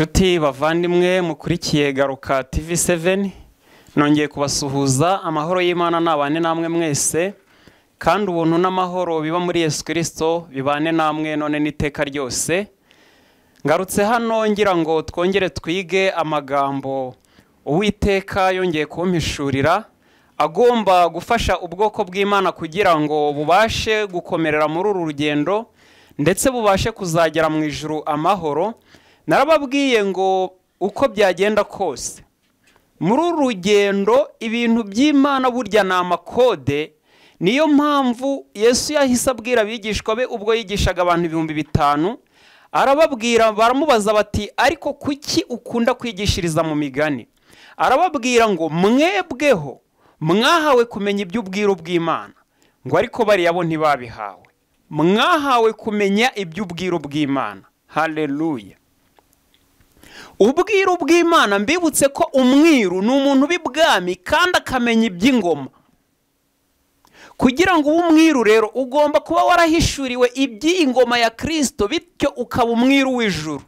Nshuti bavandimwe mukurikiye Garuka TV7 nongeye kubasuhuza amahoro y'Imana nabane namwe mwese kandi ubuntu n'amahoro biba muri Yesu Kristo bibane namwe none n'iteka ryose. Ngarutse hano ngira ngo twongere twige amagambo Uwiteka yongeye kumpishurira agomba gufasha ubwoko bw'Imana kugira ngo bubashe gukomerera muri uru rugendo ndetse bubashe kuzagera mu ijuru amahoro. Narababwiye ngo uko byagenda kose muri uru rugendo ibintu by'Imana burya na amakode. Niyo mpamvu Yesu yahise abwira abigishwa be ubwo yigishaga abantu 5,000 arababwira, baramubaza bati ariko kuki ukunda kwigishiriza mu migani? Arababwira ngo mwebweho mwahawe kumenya iby'ubwiru bw'Imana, ngo ariko bari yabo ntibabihawe. Mwahawe kumenya iby'ubwiru bw'Imana. Haleluya. Ubwiru bw'Imana mbibutse ko umwiru ni umuntu b'ibwami kandi akamenya iby'ingoma. Kugira ngo umwiru rero ugomba kuba warahishuriwe iby'ingoma ya Kristo, bityo ukaba umwiru w'ijuru.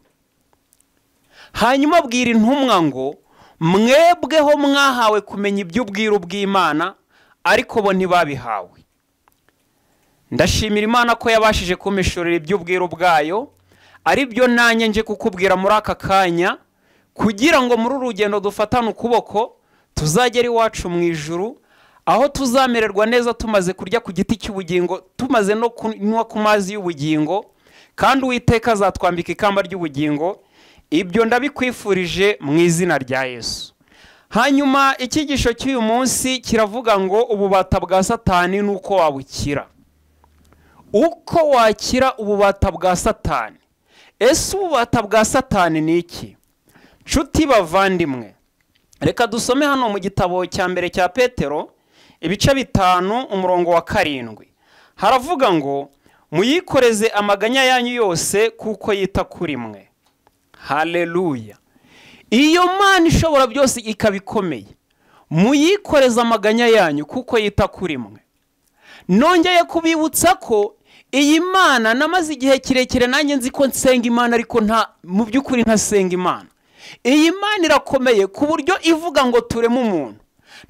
Hanyuma abwira intumwa ngo mwebweho mwahawe kumenya iby'ubwiru bw'Imana ariko bo ntibabihawe. Ndashimira Imana ko yabashije kumishurira iby'ubwiru bwayo, ari byo nanjye nje kukubwira muri aka kanya, kugira ngo muri urugendo dufatane ukuboko tuzagera iwacu mu ijuru, aho tuzamererwa neza tumaze kurya ku giti cy'ubugingo, tumaze no kunywa ku mazi y'ubugingo, kandi Uwiteka azatwambika ikamba ry'ubugingo. Ibyo ndabikwifurije mu izina rya Yesu. Hanyuma icyigisho cy'uyu munsi kiravuga ngo ububata bwa Satani nuko wabukira. Uko wakira ububata bwa Satani. Ese ububata bwa Satani ni iki? Nshuti bavandimwe, reka dusome hano mu gitabo cya mbere cya Petero ibice 5 umurongo wa 7. Haravuga ngo muyikoreze amaganya yanyu yose kuko yita kuri mwe. Haleluya. Iyo Mana ishobora byose ikabikomeye, muyikoreze amaganya yanyu kuko yita kuri mwe. Nongeye kubibutsa ko iyi Mana namaze igihe kirekire nanjye nzi ko nsenga Imana, ariko mu by'ukuri ntasenga Imana. Iyi Mana irakomeye ku buryo ivuga ngo tureme umuntu.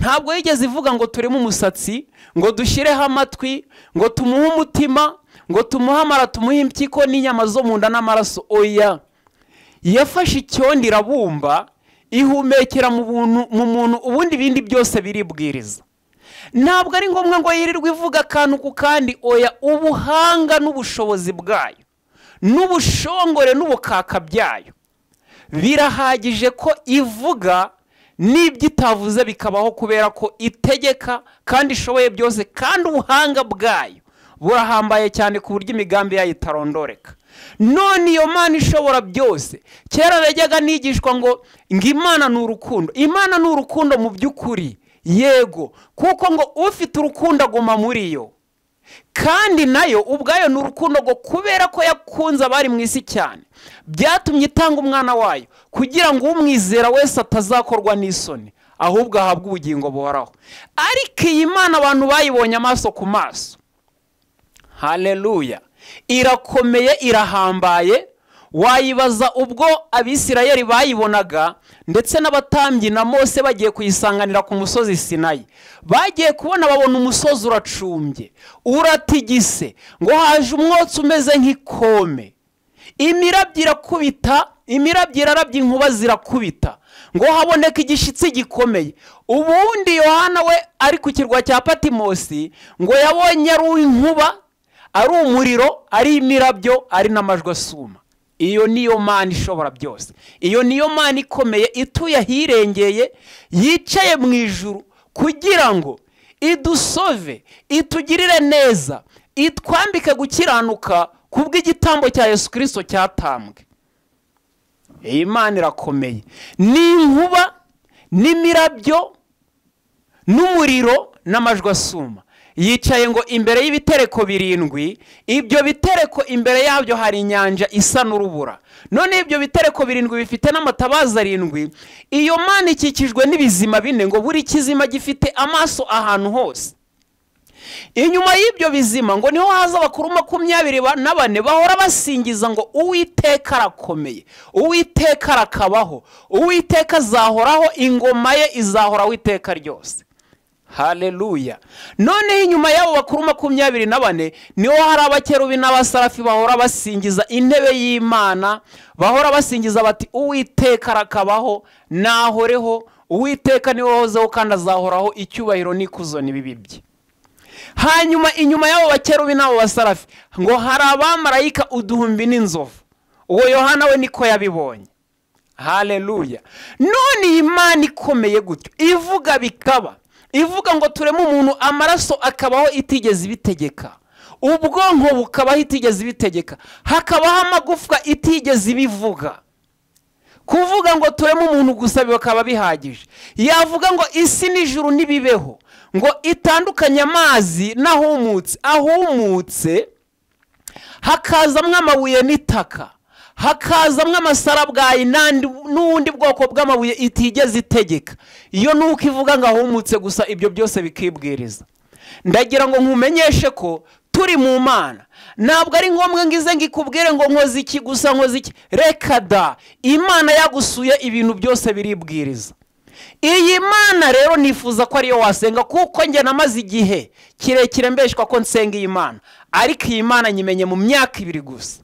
Ntabwo yigeze ivuga ngo tureme umusatsi, ngo dushyireho amatwi, ngo tumuhe umutima, ngo tumuhe amara, tumuhe impyiko n'inyama zo mu nda n'amaraso. Oya, yafashe icyondo irabumba, ihumekera mu muntu, ubundi ibindi byose biribwiriza. Ntabwo ari ngombwa ngo yirirwe ivuga akantu ku kandi. Oya, ubuhanga n'ubushobozi bwayo n'ubushongore n'ubukaka byayo birahagije ko ivuga n'ibyo itavuze bikabaho, kubera ko itegeka kandi ishoboye byose, kandi ubuhanga bwayo burahambaye cyane ku buryo imigambi yayo itarondoreka. None iyo Mana ishobora byose, kera rajyaga nigishwa ngo Imana ni urukundo. Imana ni urukundo mu by'ukuri, yego, kuko ngo ufite urukundo aguma muri yo, kandi nayo ubwayo ni urukundo ngo kubera ko yakunze abari mu isi cyane byatumye itanga umwana wayo, kugira ngo umwizera wese atazakorwa n'isoni, ahubwo ahabwe ubugingo buhoraho. Ariko iyi Mana abantu bayibonye amaso ku maso. Haleluya. Irakomeye, irahambaye. Wayibaza ubwo Abisirayeli bayibonaga ndetse n'abatambyi na Mose bagiye kuyisanganira ku musozi Sinayi, bagiye kubona babona umusozi uracumbye, uratigise, ngo haje umwotsi umeze nk'ikome, imirabyo irakubita, imirabyo irarabye, inkuba zirakubita, ngo haboneka igishitsi gikomeye. Ubundi Yohana we ari ku kirwa cya Patimosi, ngo yabonye ari inkuba, ari umuriro, ari imirabyo, ari n'amajwi asuma. Iyo niyo Mana ishobora byose. Iyo niyo Mana ikomeye, ituye ahirengeye, yicaye mu ijuru kugira ngo idusove, itugirire neza, itwambike gukiranuka kubw'igitambo cya Yesu Kristo cyatambwe. Iyi Mana irakomeye. Ni inkuba n'imirabyo n'umuriro n'amajwi asuma. Yicaye ngo imbere y'ibitereko 7, ibyo bitereko imbere yabyo hari inyanja isa n'urubura. None ibyo bitereko 7 bifite n'amatabaza 7. Iyo Mana ikikijwe n'ibizima 4, ngo buri kizima gifite amaso ahantu hose. inyuma y'ibyo bizima ngo niho haza abakuru 24 bahora basingiza ngo Uwiteka arakomeye, Uwiteka arakabaho, Uwiteka azahoraho, ingoma ye izahoraho iteka ryose. Haleluya. None inyuma y'abo bakuru 24 niho hari abakerubi n'abasarafi bahora basingiza intebe y'Imana, bahora basingiza bati Uwiteka arakabaho, nahoreho, Uwiteka niwe wahozeho kandi azahoraho, icyubahiro n'ikuzo n'ibibibye. Hanyuma inyuma y'abo bakerubi n'abo basarafi ngo hari abamarayika uduhumbi n'inzovu. Uwo Yohana we niko yabibonye. Haleluya. None Imana ikomeye gutyo ivuga bikaba, ivuga ngo tureme umuntu amaraso akabaho itigeze ibitegeka, ubwonko bukabaho itigeze ibitegeka, hakabaho amagufwa itigeze ibivuga. Kuvuga ngo tureme umuntu gusa bikaba bihagije. Yavuga ngo isi n'ijuru nibibeho, ngo itandukanye amazi n'ahumutse, ahumutse hakazamwe amabuye n'itaka, hakazamwe amasarabwayi n'ubundi bwoko bw'amabuye itigeze itegeka. Iyo nuko ivuga ngo ahumutse gusa, ibyo byose bikibwiriza. Ndagira ngo nkumenyeshe ko turi mu Mana, ntabwo ari ngombwa ngize ngikubwire ngo nkoze iki gusa, nkoze iki. Reka da, Imana yagusuye ibintu byose biribwiriza. Iyi Mana rero nifuza ko ariyo wasenga, kuko nge namaze igihe kirekire mbeshwa ko nsenga iyi Mana, ariko iyi Mana nyimenye mu myaka 2 gusa.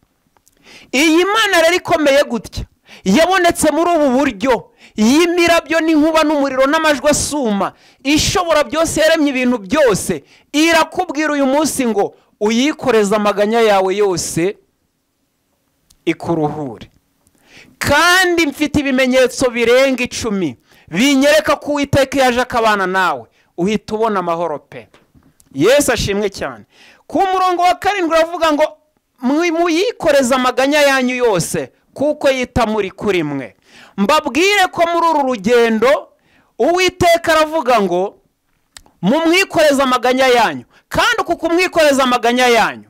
Iyi Mana rero ikomeye gutya yabonetse muri ubu buryo, y'imirabyo n'inkuba n'umuriro n'amajwi asuma, ishobora byose, yaremye ibintu byose. Irakubwira uyu munsi ngo uyikoreza amaganya yawe yose ikuruhure. Kandi mfite ibimenyetso birenga 10 binyereka ko Uwiteka yaje akabana nawe, uhita ubona amahoro pe. Yesu ashimwe cyane. Ku murongo wa 7 uravuga ngo muyikoreza amaganya yanyu yose kuko yita muri kuri mwe. Mbabwire ko muri uru rugendo Uwiteka aravuga ngo mumwikoreza amaganya yanyu, kandi kuko mwikoreza amaganya yanyu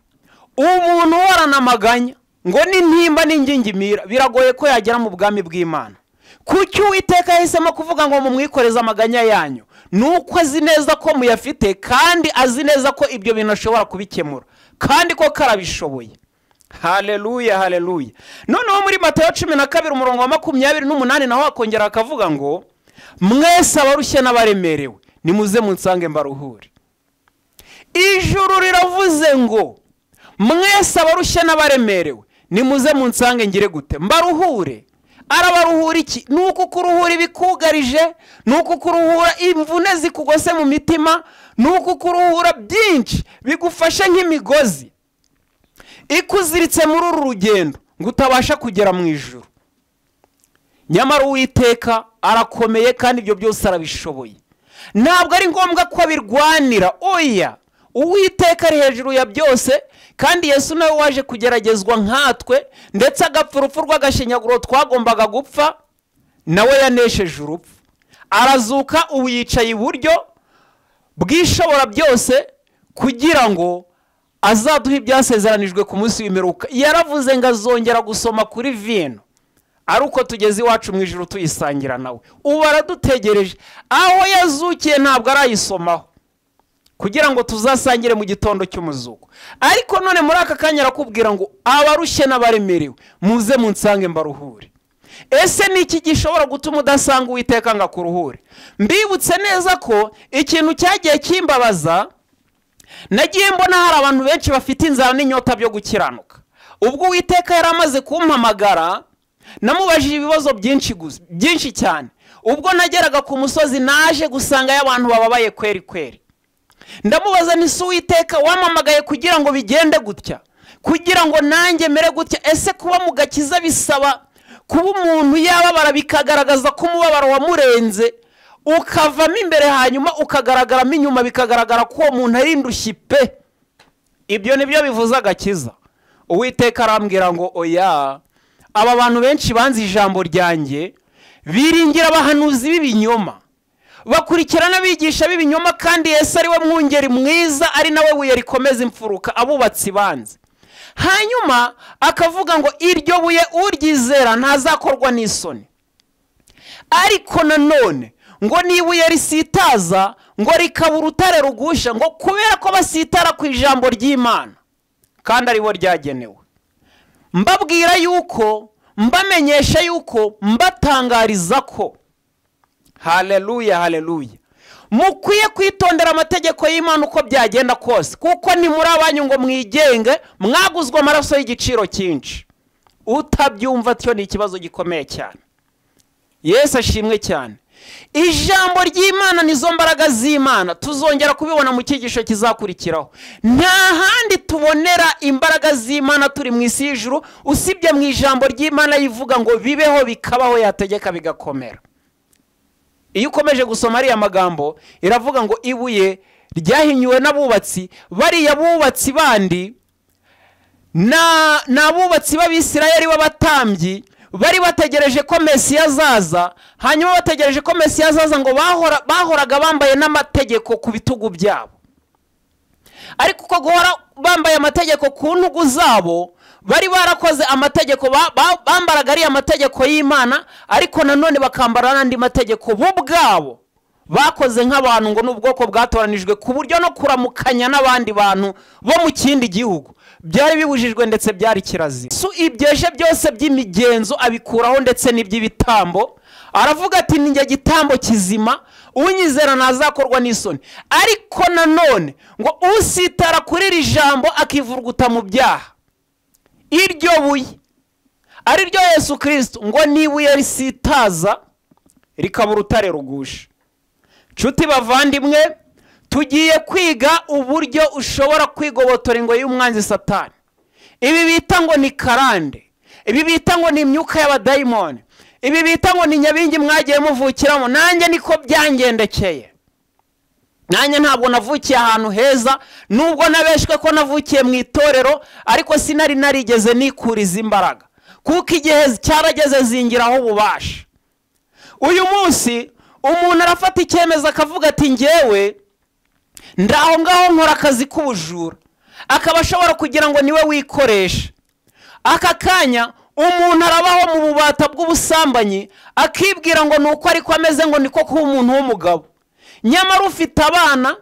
umuntu warana amaganya ngo n'intimba n'ingingimira biragoye ko yagera mu bwami bw'Imana. Kuki Uwiteka yahisemo kuvuga ngo mumwikoreza amaganya yanyu? Nuko azi neza ko muyafite, kandi azi neza ko ibyo bintu ashobora kubikemura, kandi ko karabishoboye. Haleluya, haleluya. Noneho muri Matayo 12 umurongo wa 28 naho akongera akavuga ngo mwese abarushye n'abaremerewe nimuze munsange mbaruhure. Ijuru riravuze ngo mwese abarushye n'abaremerewe nimuze munsange ngire gute? Mbaruhure. Arabaruhura iki? Nuko kuruhura ibikugarije, nuko kuruhura imvune zikugose mu mitima, nuko kuruhura byinshi bigufashe nk'imigozi ikuziritse muri uru rugendo ngo utabasha kugera mu ijuru. Nyamara Uwiteka arakomeye kandi ibyo byose arabishoboye. Ntabwo ari ngombwa ko abirwanira, oya. Uwiteka ari hejuru ya byose, kandi Yesu nawe waje kugeragezwa nkatwe, ndetse agapfa urupfu rw'agashinyaguro twagombaga gupfa, nawe yanesheje urupfu. Arazuka, ubu yicaye iburyo bw'ishobora byose, kugira ngo azaduha ibyasezeranijwe ku munsi w'imperuka. Yaravuze ngo azongera gusoma kuri vino, ari uko tugeze iwacu mu ijuru tuyisangira nawe. Ubu aradutegereje, aho yazukiye ntabwo arayisomaho, kugira ngo tuzasangire mu gitondo cy'umuzuko. Ariko none muri aka kanya arakubwira ngo abarushye n'abaremerewe muze munsange mbaruhure. Ese ni iki gishobora gutuma udasanga Uwiteka ngo akuruhure? Mbibutse neza ko ikintu cyagiye kimbabaza, nagiye mbona hari abantu benshi bafite inzara n'inyota byo gukiranuka. Ubwo Uwiteka yaramaze kumpamagara, namubajije ibibazo byinshi cyane. Ubwo nageraga ku musozi naje gusanga y'abantu bababaye kweri kweri. Ndamubaza ni se Uwiteka wamamagaye kugira ngo bigende gutya, kugira ngo nanjye mere gutya? Ese kuba mu gakiza bisaba kuba umuntu yababara bikagaragaza ko umubabaro wamurenze, ukavamo imbere hanyuma ukagaragaramo inyuma bikagaragara ko uwo muntu ari indushyi pe? Ibyo nibyo bivuze agakiza. Uwiteka arambwira ngo oya, aba bantu benshi banze ijambo ryanjye, biringira abahanuzi b'ibinyoma, bakurikirana abigisha b'ibinyoma, kandi Yesu ari we mwungeri mwiza, ari nawe buye rikomeza imfuruka abubatsi banze. Hanyuma akavuga ngo iryo buye uryizera ntazakorwa n'isoni. Ariko nanone ngo nibuye risitaza ngo rikaba urutare rugusha, ngo kubera ko basitara ku ijambo ry'Imana kandi aribo ryagenewe. Mbabwira yuko, mbamenyesha yuko, mbatangariza ko, haleluya haleluya, mukwiye kwitondera amategeko y'Imana uko byagenda kose, kuko ni muri abanyu ngo mwigenge, mwaguzwe amaraso y'igiciro cyinshi. Utabyumva cyo ni ikibazo gikomeye cyane. Yesu ashimwe cyane. Ijambo ry'Imana nizo mbaraga z'Imana, tuzongera kubibona mu cyigisho kizakurikiraho. Nta handi tubonera imbaraga z'Imana turi mu isi y'ijuru usibye mu ijambo ry'Imana yivuga ngo bibeho bikabaho, yategeka bigakomera. Iyo ukomeje gusoma ariya magambo iravuga ngo ibuye ryahinyuwe n'abubatsi, bariya bubatsi bandi n'abubatsi b'Abisirayeli b'abatambyi bari bategereje ko Mesiya azaza. Hanyuma bategereje ko Mesiya azaza ngo bahoraga bambaye n'amategeko ku bitugu byabo. Ariko uko guhora bambaye amategeko ku ntugu zabo, bari barakoze amategeko, bambaraga ari amategeko y'Imana, ariko nanone bakambara n'andi mategeko bo ubwabo bakoze nk'abantu, ngo n'ubwoko bwatoranijwe, ku buryo no kuramukanya n'abandi bantu bo mu kindi gihugu byari bibujijwe ndetse byari kirazira. Ibyeje byose by'imigenzo abikuraho ndetse n'iby'ibitambo, aravuga ati ninjye gitambo kizima, unyizera ntazakorwa n'isoni. Ariko nanone ngo usitara kuri iri jambo akivurguta mu byaha, iryo buye ari ryo Yesu Kristo, ngo n'ibuye risitaza rikaba urutare rugusha. Nshuti bavandimwe, tugiye kwiga uburyo ushobora kwigobotora ingoyi y'umwanzi Satani. Ibi bita ngo ni karande, ibi bita ngo ni imyuka y'abadayimoni, ibi bita ngo ni nyabingi mwagiye muvukiramo. Nanjye niko byangendekeye. Nanjye ntabwo navukiye ahantu heza, nubwo nabeshwe ko navukiye mu itorero, ariko sinari narigeze nikuriza imbaraga, kuko igihe cyarageze zingiraho ububasha. Uyu munsi umuntu arafata icyemezo akavuga ati ngewe ndaho ngaho nkora akazi k'ubujura, akaba ashobora kugira ngo niwe wikoresha. Aka kanya umuntu arabaho mu bubata bw'ubusambanyi, akibwira ngo nuko ariko ameze ngo niko kuba umuntu w'umugabo. Nyamara ufite abana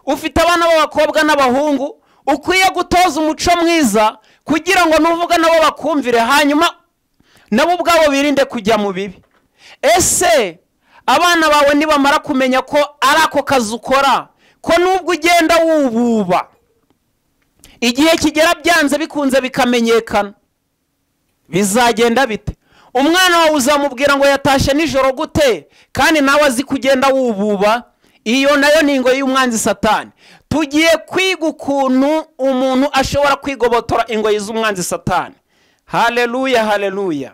b'abakobwa n'abahungu, ukwiye gutoza umuco mwiza kugira ngo nuvuga nabo bakumvire, hanyuma nabo ubwabo birinde kujya mu bibi. Ese abana bawe nibamara kumenya ko ari ako kazi ukora, ko nubwo ugenda wububa, igihe kigera byanze bikunze bikamenyekana, bizagenda bite? Umwana wawe uzamubwira ngo yatashe nijoro gute kandi nawe azi kugenda wububa? Iyo nayo ni ingoyi y'umwanzi Satani. Tugiye kwiga ukuntu umuntu ashobora kwigobotora ingoyi z'umwanzi Satani. Haleluya haleluya.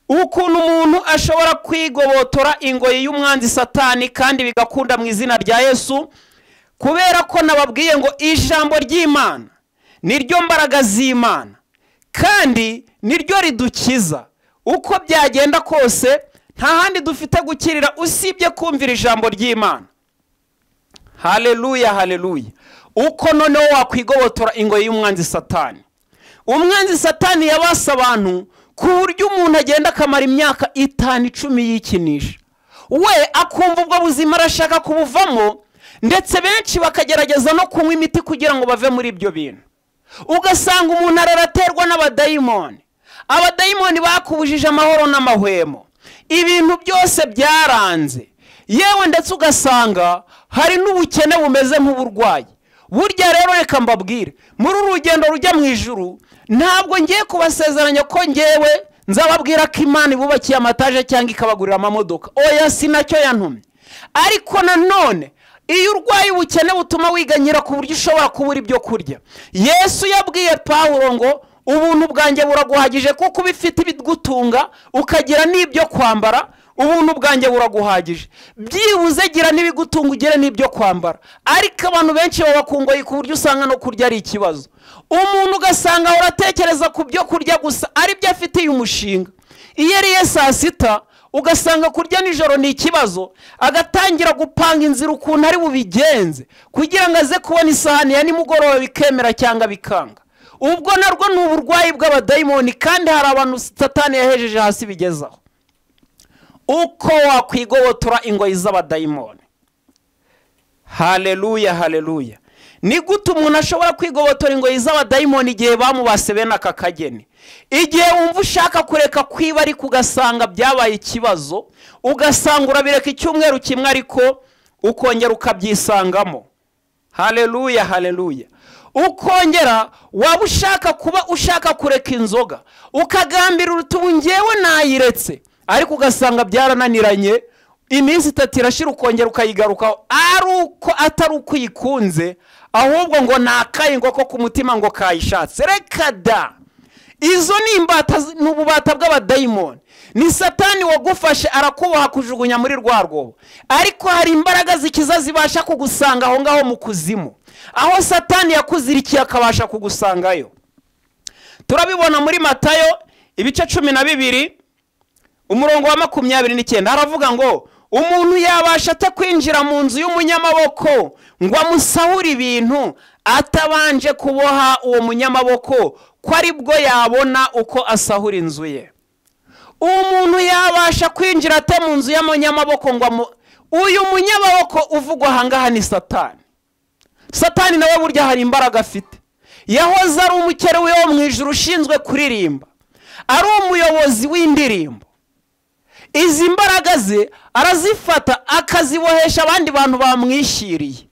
Ukuntu umuntu ashobora kwigobotora ingoyi y'umwanzi Satani kandi bigakunda mu izina rya Yesu, kubera ko nababwiye ngo ijambo ry'Imana niryo mbaraga z'Imana kandi niryo ridukiza. Uko byagenda kose nta handi dufite gukirira usibye kumvira ijambo ry'Imana. Haleluya haleluya. Uko noneho wakwigobotora ingoyi y'umwanzi Satani. Umwanzi Satani yabasa abantu ku buryo umuntu agenda akamara imyaka 5-10 yikinisha, we akumva ubwo buzima arashaka kubuvamo, ndetse benshi bakagerageza no kunywa imiti kugira ngo bave muri ibyo bintu. Ugasanga umuntu araraterwa n'abadayimoni. Abadayimoni bakubujije amahoro n'amahwemo, ibintu byose byaranze, yewe ndetse ugasanga hari n'ubukene bumeze nk'uburwayi. Burya rero reka mbabwire, muri urugendo rujya mu ijuru, ntabwo ngiye kubasezeranya ko ngewe nzababwira ko Imana ibubakiye amataje cyangwa ikabagurira amamodoka. Oya, sinacyo yantumye. Ariko nanone iyo urwaye ubukene butuma wiganyira ku buryo ushobora kubura ibyo kurya, Yesu yabwiye Pawulo ngo ubuntu bwanjye buraguhagije, kuko ubifite ibigutunga ukagira n'ibyo kwambara, ubuntu bwanjye buraguhagije. Byibuze gira n'ibigutunga ugire n'ibyo kwambara. Ariko abantu benshi baba kungoyi ku buryo usanga no kurya ari ikibazo. Umuntu ugasanga uratekereza ku byo kurya gusa, ari byo afitiye umushinga. Iyo ariye saa sita ugasanga kurya nijoro ni ikibazo, agatangira gupanga inzira ukuntu ari bubigenze kugira ngo aze kubona isahani ya nimugoroba bikemera cyangwa bikanga. Ubwo narwo ni uburwayi bw'abadayimoni, kandi hari abantu Satani yahejeje hasi bigezaho. Uko wakwigobotora ingoyi z'abadayimoni. haleluya haleluya. Ni gute umuntu ashobora kwigobotora ingoyi z'abadayimoni igihe bamubase bene aka kageni? Igihe wumva ushaka kureka kwiba ariko ugasanga byabaye ikibazo, ugasanga urabireka icyumweru kimwe ariko ukongera ukabyisangamo. Haleluya haleluya. Ukongera waba ushaka kureka inzoga, ukagambira urutubu ngewe nayiretse, ariko ugasanga byarananiranye, iminsi 3 irashira ukongera ukayigarukaho, atari uko uyikunze, ahubwo ngo nakaye ngo ko ku mutima ngo kayishatse. Reka da, izo ni imbata n'ububata bw'abadayimoni. Ni Satani wagufashe arakuboha kujugunya muri rwa rwobo, ariko hari imbaraga zikiza zibasha kugusanga aho ngaho mu kuzimu, aho Satani yakuzirikiye akabasha kugusangayo. Turabibona muri Matayo ibice 12 umurongo wa 29, haravuga ngo umuntu yabasha kwinjira mu nzu y'umunyamaboko ngo amusahure ibintu atabanje kuboha uwo munyamaboko, ko ari bwo yabona uko asahura inzu ye. Umuntu yabasha kwinjira ate mu nzu y'umunyamaboko ngo uyu munyamaboko uvugwa ahangaha ni Satani. Satani nawe burya hari imbaraga afite. Yahoze ari umukerewe wo mu ijuru ushinzwe kuririmba, ari umuyobozi w'indirimbo. Izi mbaraga ze arazifata akazibohesha abandi bantu bamwishyiriye,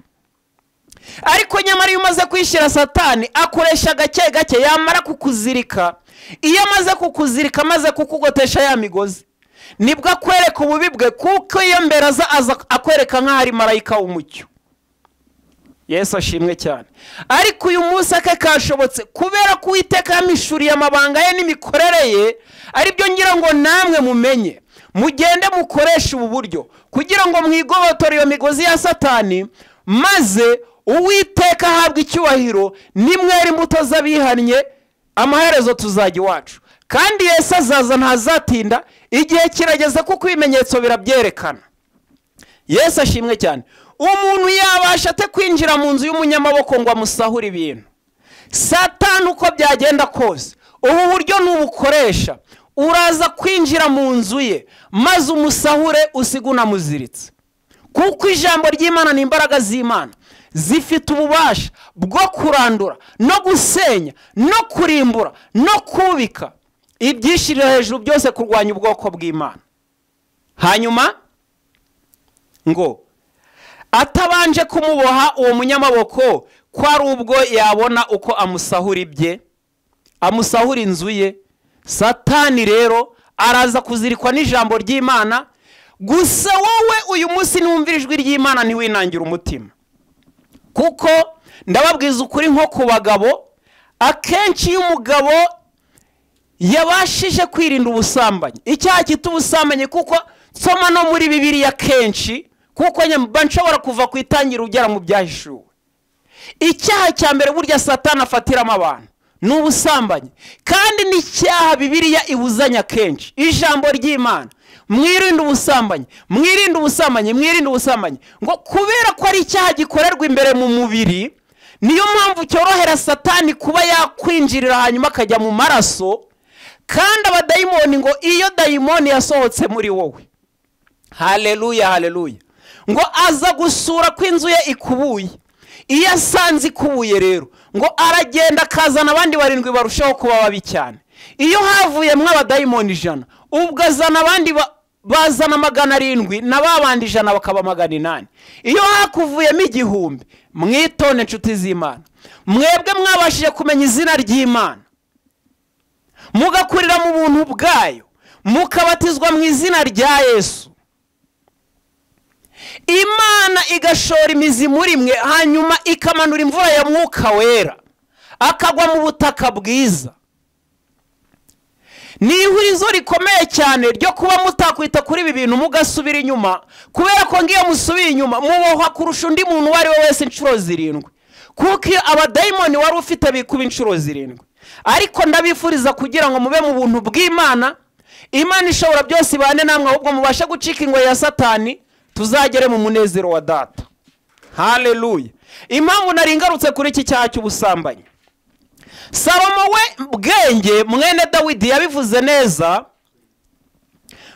ariko nyamara iyo umaze kwishyira Satani akoresha gake gake, yamara kukuzirika. Iyo amaze kukuzirika, amaze kukugotesha ya migozi, nibwo akwereka ububi bwe, kuko iyo mbere aza akwereka nk'ahari marayika w'umucyo. Yesu ashimwe cyane. Ariko uyu munsi kashobotse kubera ko Uwiteka yamishuriye amabanga ye n'imikorere ye, ari byo ngira ngo namwe mumenye, mugende mukoresha ubu buryo kugira ngo mwigobotore iyo migozi ya Satani, maze Uwiteka ahabwa icyubahiro, nimwera imbuto z'abihannye, amaherezo tuzajya iwacu. Kandi Yesu azaza ntazatinda, igihe kirageze kuko ibimenyetso birabyerekana. Yesu ashimwe cyane. Umuntu yabasha kwinjira mu nzu y'umunyamaboko ngo amusahure ibintu. Satani uko byagenda kose, ubu buryo nubukoresha, uraza kwinjira mu nzu ye, maze umusahure usiguna muziritse. Kuko ijambo ry'Imana n'imbaraga z'Imana zifite ububasha bwo kurandura no gusenya no kurimbura no kubika ibyishirira hejuru byose kurwanya ubwoko bw'Imana. Hanyuma ngo atabanje kumuboha uwo munyamaboko, ko ari ubwo yabona uko amusahura ibye, amusahura inzu ye. Satani rero araza kuzirikwa n'ijambo ry'Imana. Gusa wowe uyu munsi numvira ijwi ry'Imana ntiwinangira umutima, kuko ndababwiza ukuri nko ku bagabo, akenshi iyo umugabo yabashije kwirinda ubusambanyi, icyaha kita ubusambanyi, kuko nsoma no muri Bibiliya kenshi, kuko nyamba nshobora kuva ku itangira ugera mu byahishuwe. Icyaha cya mbere burya Satani afatiramo abantu ni ubusambanyi, kandi ni icyaha Bibiliya ibuzanya kenshi. Ijambo ry'Imana, mwirinde ubusambanyi, mwirinde ubusambanyi, mwirinde ubusambanyi, ngo kubera ko ari icyaha gikorerwa imbere mu mubiri, niyo mpamvu cyorohera Satani kuba yakwinjirira hanyuma akajya mu maraso. Kandi abadayimoni ngo iyo dayimoni yasohotse muri wowe, haleluya haleluya, ngo aza gusura ko inzu ye ikubuye. Iyo asanze ikubuye rero, ngo aragenda akazana abandi 7 barushaho kuba babi cyane. Iyo havuyemo abadayimoni 100, ubwo azana abandi bazana 700, na babandi 100 bakaba 800. Iyo hakuvuyemo 1000, mwitone nshuti z'Imana, mwebwe mwabashije kumenya izina ry'Imana, mugakurira mu buntu bwayo, mukabatizwa mu izina rya Yesu, Imana igashora imizi muri mwe, hanyuma ikamanura imvura ya Mwuka Wera akagwa mu butaka bwiza. Ni ihurizo rikomeye cyane ryo kuba mutakwita kuri ibi bintu mugasubira inyuma, kubera ko ngiye musubira inyuma mubohwa kurusha undi muntu wari wese inshuro 7, kuko abadayimoni wari ufite bikuba inshuro 7. Ariko ndabifuriza kugira ngo mube mu buntu bw'Imana. Imana ishobora byose ibane namwe, ahubwo mubasha gucika ingoyi ya Satani, tuzagere mu munezero wa Data. Haleluya. Impamvu naringarutse kuri iki cyaha cy'ubusambanyi, Salomo we bwenge mwene Dawidi yabivuze neza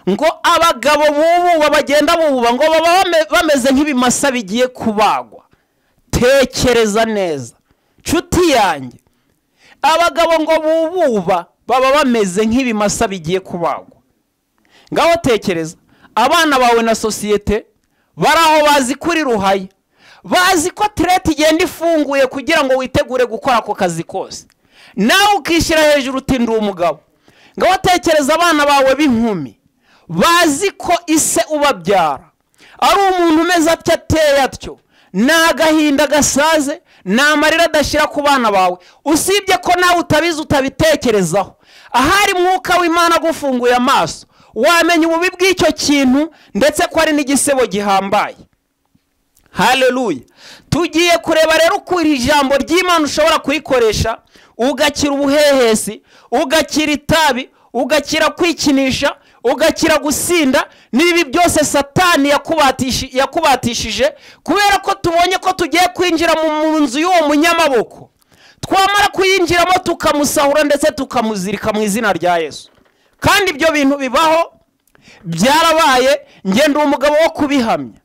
ngo abagabo bububa bagenda bububa ngo baba bameze nk'ibimasa bigiye kubagwa. Tekereza neza nshuti yanjye, abagabo ngo bububa baba bameze nk'ibimasa bigiye kubagwa. Ngaho tekereza, abana bawe na sosiyete baraho bazi kuri ruhaya, bazi ko tireti igenda ifunguye kugira ngo witegure gukora ako kazi kose, nawe ukishyira hejuru uti ndi umugabo. Ngaho tekereza abana bawe b'inkumi bazi ko ise ubabyara ari umuntu umeze atyo ateye atyo, ni agahinda gasaze, ni amarira adashyira ku bana bawe, usibye ko nawe utabizi utabitekerezaho. Ahari mwuka w'Imana gufunguye amaso wamenya ububi bw'icyo kintu, ndetse ko ari n'igisebo gihambaye. Haleluya. Tugiye kureba rero uko iri jambo ry'Imana ushobora kurikoresha ugakira ubuhehesi, ugakira itabi, ugakira kwikinisha, ugakira gusinda n'ibi byose Satani yakubatishije, kubera ko tubonye ko tugiye kwinjira mu nzu y'uwo munyamaboko. Twamara kuyinjiramo tukamusahura ndetse tukamuzirika mu izina rya Yesu. Kandi ibyo bintu bibaho, byarabaye, ngende umugabo wo kubihamya.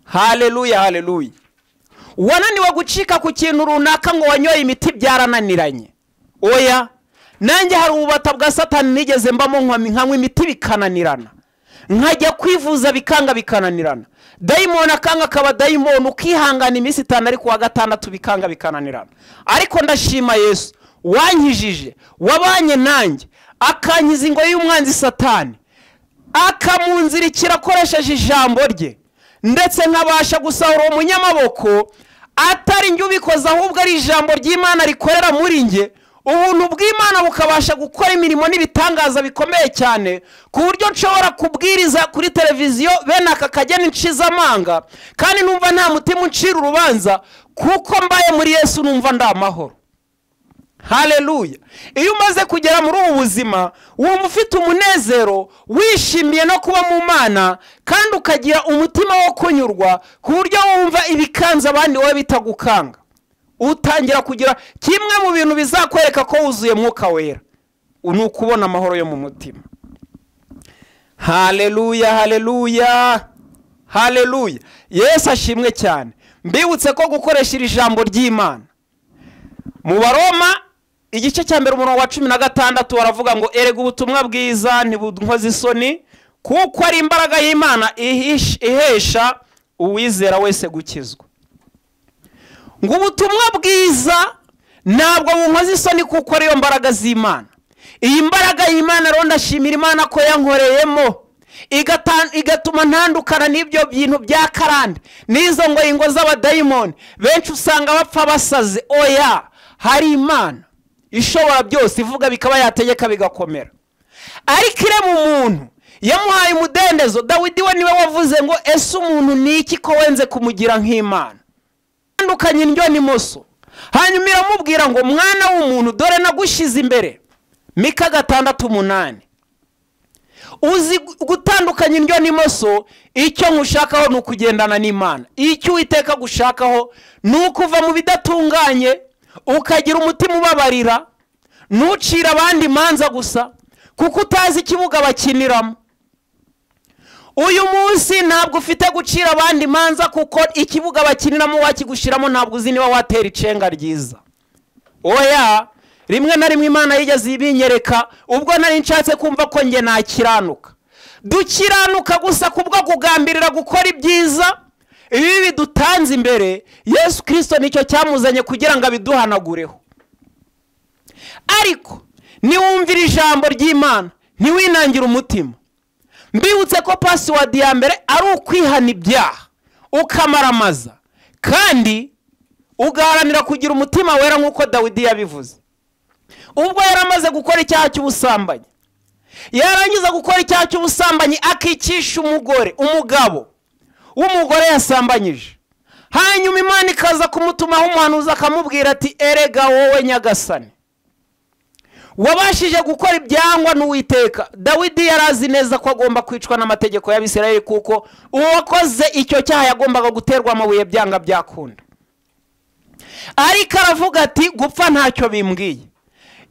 Haleluya, haleluya. Wananiwe gucika ku kintu runaka ngo wanyoye imiti byarananiranye. Oya, nanjye hari ububata bwa Satani nigeze mbamo nkanywa imiti bikananirana, nkajya kwivuza bikanga bikananirana. Dayimoni akanga akaba dayimoni, ukihangana iminsi 5 ariko wa gatandatu bikanga bikananirana. Ariko ndashima Yesu wankijije, wabanye nanjye, akankiza ingoyi y'umwanzi Satani, akamunzirikira akoresheje ijambo rye, ndetse nkabasha gusahura umunyamaboko atari njye ubikoze, ahubwo ari ijambo ry'Imana rikorera muri njye. Ubuntu bw'Imana bukabasha gukora imirimo n'ibitangaza bikomeye cyane, ku buryo nshobora kubwiriza kuri televiziyo bene aka kageni nshiza amanga, kandi numva nta mutima uncira urubanza, kuko mbaye muri Yesu numva ndamahoro. Haleluya. Iyo umaze kugera muri ubu buzima wumva ufite umunezero, wishimiye no kuba mu Mana, kandi ukagira umutima wo kunyurwa, ku buryo wumva ibikanza abandi wowe bitagukanga. Utangira kugira kimwe mu bintu bizakwereka ko wuzuye mwuka wera, ukubona amahoro yo mu mutima. Haleluya, haleluya, haleluya. Yesu ashimwe cyane. Mbibutse ko gukoresha iri jambo ry'Imana mu Baroma igice cya 1 umurongo wa 16 baravuga ngo erega ubutumwa bwiza ntibunkoze isoni, kuko ari imbaraga y'Imana ihesha uwizera wese gukizwa. Ngo ubutumwa bwiza ntabwo bunkoze isoni, kuko ariyo mbaraga z'Imana. Iyi mbaraga y'Imana rero ndashimira Imana ko yankoreyemo, igatuma ntandukana n'ibyo bintu bya karande, n'izo ngo z'abadayimoni benshi usanga bapfa basaze. Oya, hari Imana ishobora byose, ivuga bikaba, yategeka bigakomera. Ariko irema umuntu yamuhaye umudendezo. Dawidi we niwe wavuze ngo ese umuntu ni iki ko wenze kumugira nk'Imana? Tandukanye indyo n'imoso. Hanyuma iramubwira ngo mwana w'umuntu, dore nagushize imbere. Mika 6:8. Uzi gutandukanya indyo n'imoso, icyo nkushakaho ni ukugendana n'Imana. Icyo Uwiteka gushakaho ni ukuva mu bidatunganye, ukagira umutima ubabarira, nucira abandi manza gusa, kuko utazi ikibuga bakiniramo. Uyu munsi ntabwo ufite gucira abandi manza, kuko ikibuga bakiniramo wakigushiramo ntabwo uzi niba watera icenga ryiza. Oya, rimwe na rimwe Imana yigeze ibinyereka ubwo nari nshatse kumva ko nge nakiranuka. Dukiranuka gusa kubwo kugambirira gukora ibyiza, ibi bidutanze imbere. Yesu Kristo nicyo cyamuzanye kugira ngo abiduhanagureho. Ariko niwumvira ijambo ry'Imana ntiwinangira umutima. Mbibutse ko password ya mbere ari ukwihana ibyaha, ukamaramaza, kandi ugaharanira kugira umutima wera nk'uko Dawidi yabivuze. Ubwo yaramaze gukora icyaha cy'ubusambanyi, yarangiza gukora icyaha cy'ubusambanyi akikisha umugabo w'umugore yasambanyije. Hanyuma Imana ikaza kumutumaho umuhanuzi akamubwira ati erega wowe nyagasani, wabashije gukora ibyangwa n'Uwiteka. Dawidi yarazi neza ko agomba kwicwa n'amategeko y'Abisirayeli, kuko uwakoze icyo cyaha yagombaga guterwa amabuye byanga byakunda. Ariko aravuga ati gupfa ntacyo bimbwiye,